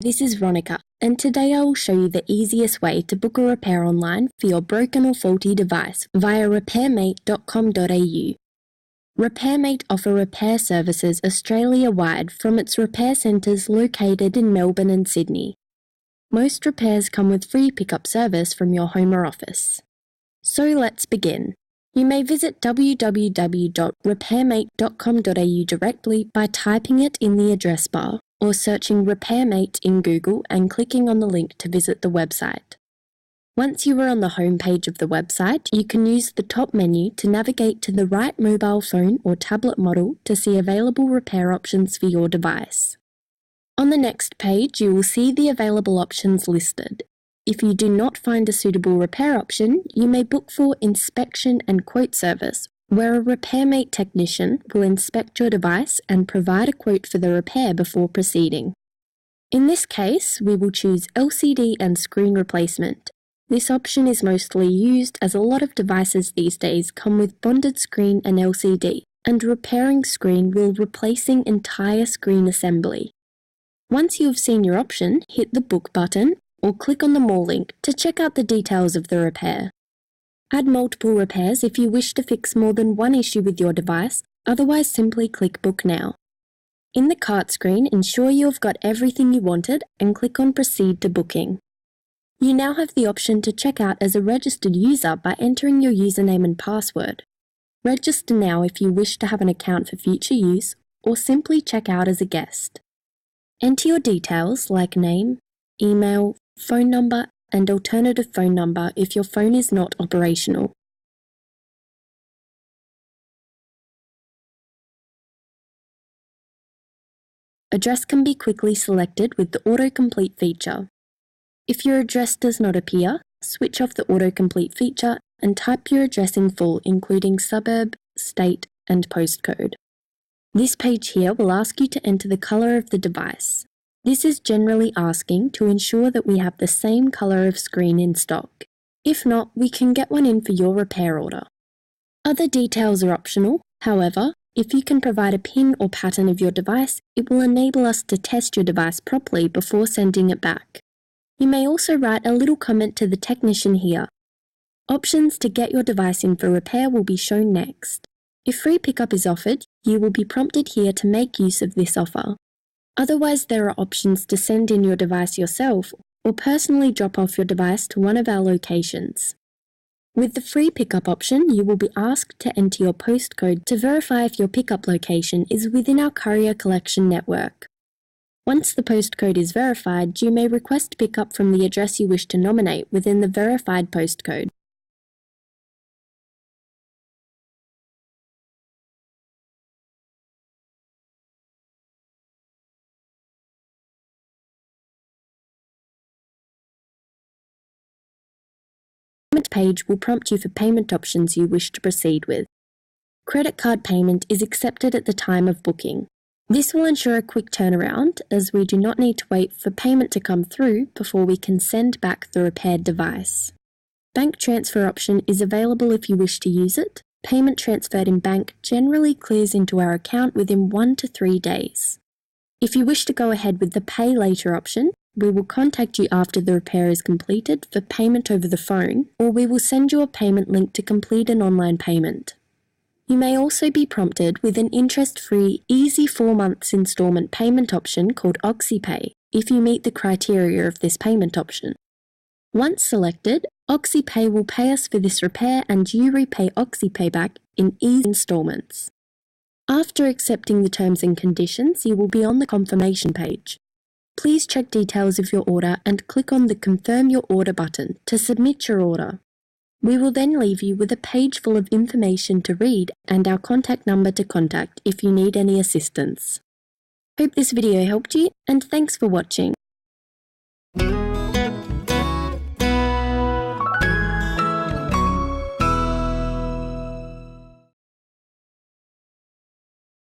This is Veronica, and today I will show you the easiest way to book a repair online for your broken or faulty device via repairmate.com.au. Repairmate offer repair services Australia-wide from its repair centres located in Melbourne and Sydney. Most repairs come with free pickup service from your home or office. So let's begin. You may visit www.repairmate.com.au directly by typing it in the address bar, or searching Repairmate in Google and clicking on the link to visit the website. Once you are on the home page of the website, you can use the top menu to navigate to the right mobile phone or tablet model to see available repair options for your device. On the next page, you will see the available options listed. If you do not find a suitable repair option, you may book for inspection and quote service, where a Repairmate technician will inspect your device and provide a quote for the repair before proceeding. In this case, we will choose LCD and screen replacement. This option is mostly used as a lot of devices these days come with bonded screen and LCD, and repairing screen will replacing entire screen assembly. Once you have seen your option, hit the book button or click on the More link to check out the details of the repair. Add multiple repairs if you wish to fix more than one issue with your device, otherwise simply click Book Now. In the cart screen, ensure you have got everything you wanted and click on Proceed to Booking. You now have the option to check out as a registered user by entering your username and password. Register now if you wish to have an account for future use, or simply check out as a guest. Enter your details like name, email, phone number, and alternative phone number if your phone is not operational. Address can be quickly selected with the autocomplete feature. If your address does not appear, switch off the autocomplete feature and type your address in full, including suburb, state, and postcode. This page here will ask you to enter the colour of the device. This is generally asking to ensure that we have the same colour of screen in stock. If not, we can get one in for your repair order. Other details are optional. However, if you can provide a PIN or pattern of your device, it will enable us to test your device properly before sending it back. You may also write a little comment to the technician here. Options to get your device in for repair will be shown next. If free pickup is offered, you will be prompted here to make use of this offer. Otherwise, there are options to send in your device yourself or personally drop off your device to one of our locations. With the free pickup option, you will be asked to enter your postcode to verify if your pickup location is within our courier collection network. Once the postcode is verified, you may request pickup from the address you wish to nominate within the verified postcode. Page will prompt you for payment options you wish to proceed with. Credit card payment is accepted at the time of booking. This will ensure a quick turnaround, as we do not need to wait for payment to come through before we can send back the repaired device. Bank transfer option is available if you wish to use it. Payment transferred in bank generally clears into our account within 1 to 3 days. If you wish to go ahead with the pay later option, we will contact you after the repair is completed for payment over the phone, or we will send you a payment link to complete an online payment. You may also be prompted with an interest-free, easy 4 months instalment payment option called OxyPay if you meet the criteria of this payment option. Once selected, OxyPay will pay us for this repair and you repay OxyPay back in easy installments. After accepting the terms and conditions, you will be on the confirmation page. Please check details of your order and click on the Confirm Your Order button to submit your order. We will then leave you with a page full of information to read and our contact number to contact if you need any assistance. Hope this video helped you, and thanks for watching.